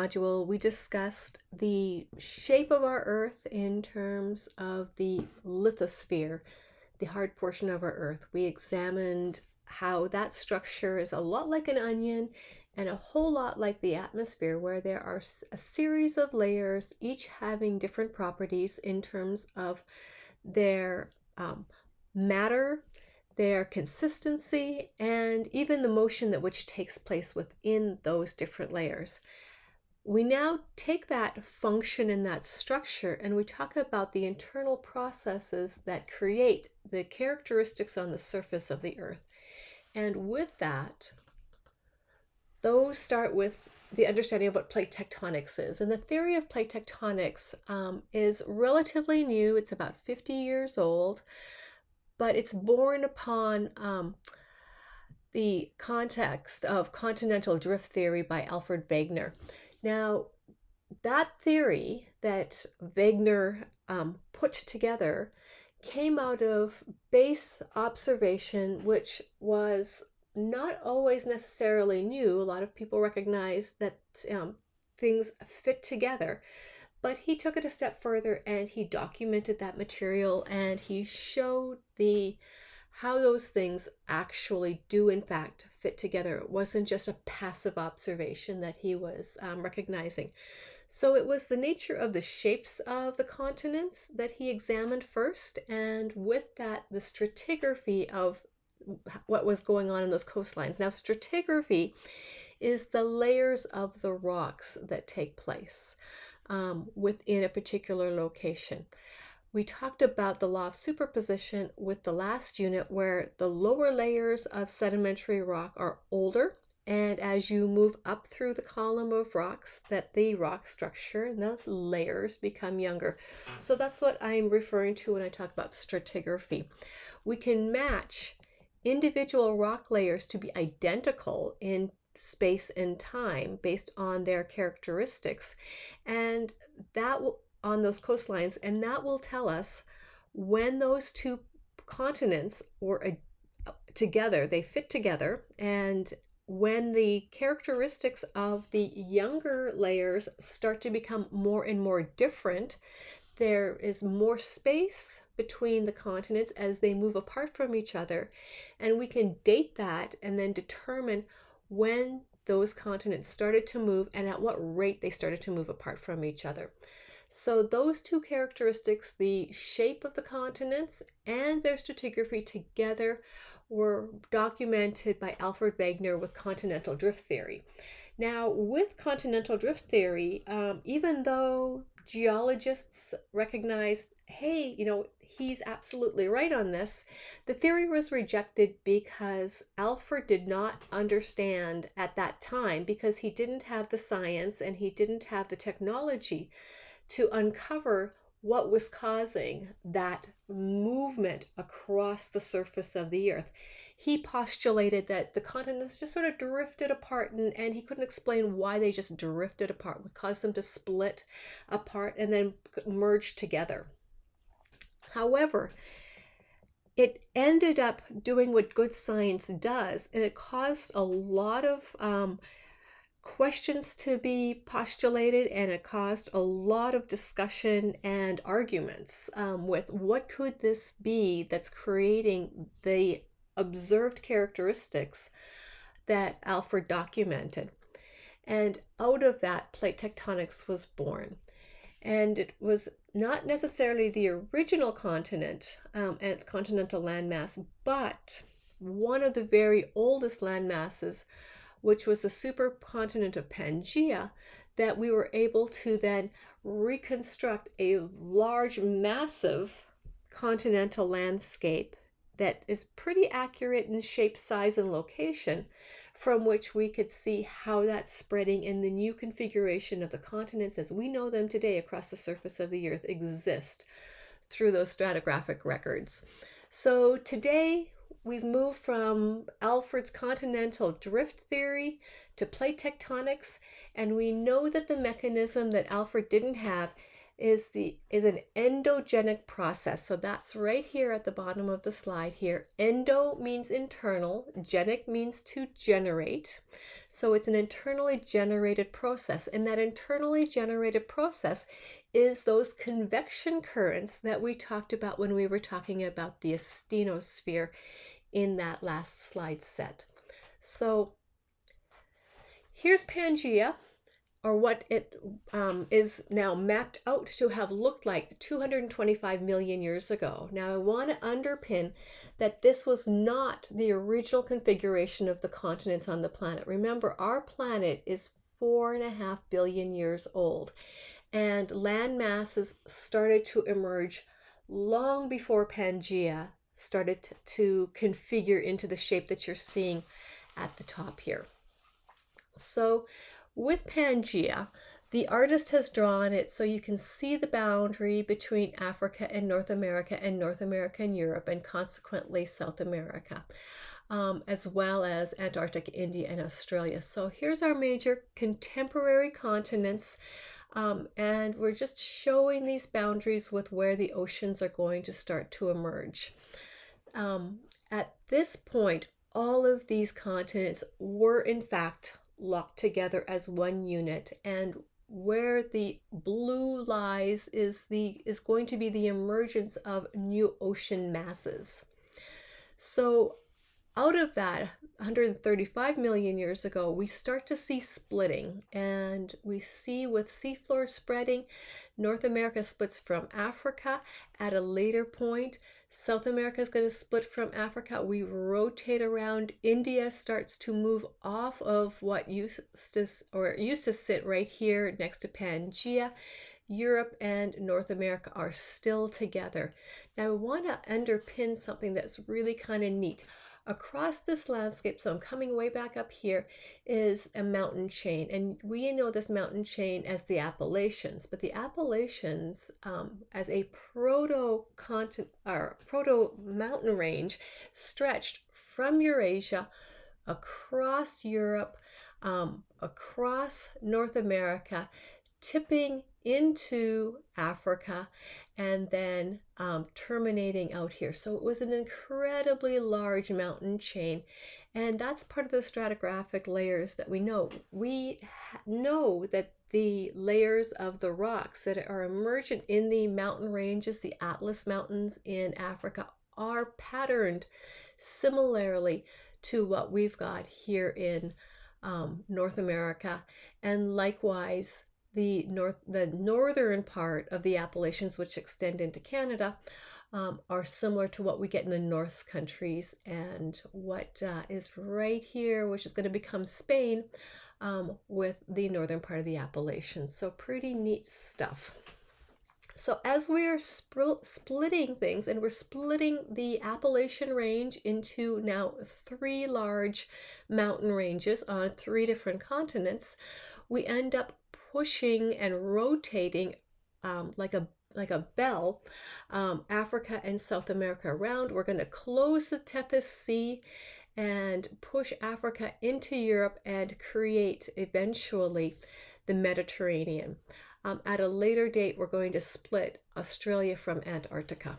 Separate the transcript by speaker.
Speaker 1: Module, we discussed the shape of our Earth in terms of the lithosphere, the hard portion of our Earth. We examined how that structure is a lot like an onion and a whole lot like the atmosphere, where there are a series of layers, each having different properties in terms of their matter, their consistency, and even the motion that which takes place within those different layers. We now take that function and that structure and we talk about the internal processes that create the characteristics on the surface of the Earth. And with that, those start with the understanding of what plate tectonics is. And the theory of plate tectonics is relatively new. It's about 50 years old, but it's born upon the context of continental drift theory by Alfred Wegener. Now, that theory that Wegener put together came out of base observation, which was not always necessarily new. A lot of people recognize that things fit together, but he took it a step further and he documented that material and he showed how those things actually do in fact fit together. It wasn't just a passive observation that he was recognizing. So it was the nature of the shapes of the continents that he examined first, and with that, the stratigraphy of what was going on in those coastlines. Now, stratigraphy is the layers of the rocks that take place within a particular location. We talked about the law of superposition with the last unit, where the lower layers of sedimentary rock are older, and as you move up through the column of rocks, that the rock structure and the layers become younger. So that's what I'm referring to when I talk about stratigraphy. We can match individual rock layers to be identical in space and time based on their characteristics, and that will on those coastlines, and that will tell us when those two continents were together, they fit together, and when the characteristics of the younger layers start to become more and more different, there is more space between the continents as they move apart from each other, and we can date that and then determine when those continents started to move and at what rate they started to move apart from each other. So those two characteristics, the shape of the continents and their stratigraphy together, were documented by Alfred Wegener with continental drift theory. Now, with continental drift theory, even though geologists recognized, hey, he's absolutely right on this, the theory was rejected because Alfred did not understand at that time, because he didn't have the science and he didn't have the technology to uncover what was causing that movement across the surface of the Earth. He postulated that the continents just sort of drifted apart, and he couldn't explain why they just drifted apart, what caused them to split apart and then merge together. However, it ended up doing what good science does, and it caused a lot of questions to be postulated, and it caused a lot of discussion and arguments with what could this be that's creating the observed characteristics that Alfred documented. And out of that, plate tectonics was born. And it was not necessarily the original continent and continental landmass, but one of the very oldest landmasses, which was the supercontinent of Pangea, that we were able to then reconstruct a large, massive continental landscape that is pretty accurate in shape, size, and location, from which we could see how that's spreading in the new configuration of the continents as we know them today across the surface of the Earth exist through those stratigraphic records. So today, we've moved from Alfred's continental drift theory to plate tectonics, and we know that the mechanism that Alfred didn't have is an endogenic process. So that's right here at the bottom of the slide here. Endo means internal, genic means to generate. So it's an internally generated process, and that internally generated process is those convection currents that we talked about when we were talking about the asthenosphere in that last slide set. So here's Pangea, or what it is now mapped out to have looked like 225 million years ago. Now I want to underpin that this was not the original configuration of the continents on the planet. Remember, our planet is 4.5 billion years old, and land masses started to emerge long before Pangea started to configure into the shape that you're seeing at the top here. So with Pangea, the artist has drawn it so you can see the boundary between Africa and North America and Europe, and consequently South America, as well as Antarctica, India, and Australia. So here's our major contemporary continents, and we're just showing these boundaries with where the oceans are going to start to emerge. At this point, all of these continents were in fact locked together as one unit, and where the blue lies is going to be the emergence of new ocean masses. So out of that 135 million years ago, we start to see splitting, and we see with seafloor spreading, North America splits from Africa at a later point. South America is going to split from Africa. We rotate around. India starts to move off of what used to sit right here next to Pangea. Europe and North America are still together. Now I want to underpin something that's really kind of neat. Across this landscape, so I'm coming way back up here, is a mountain chain, and we know this mountain chain as the Appalachians, but the Appalachians as a proto mountain range stretched from Eurasia across Europe, across North America, tipping into Africa, and then terminating out here. So it was an incredibly large mountain chain, and that's part of the stratigraphic layers that we know. We know that the layers of the rocks that are emergent in the mountain ranges, the Atlas Mountains in Africa, are patterned similarly to what we've got here in North America, and likewise the northern part of the Appalachians, which extend into Canada, are similar to what we get in the North countries, and what is right here, which is going to become Spain, with the northern part of the Appalachians. So pretty neat stuff. So as we are splitting things, and we're splitting the Appalachian range into now 3 large mountain ranges on 3 different continents, we end up pushing and rotating like a bell, Africa and South America around. We're going to close the Tethys Sea and push Africa into Europe and create eventually the Mediterranean. At a later date, we're going to split Australia from Antarctica.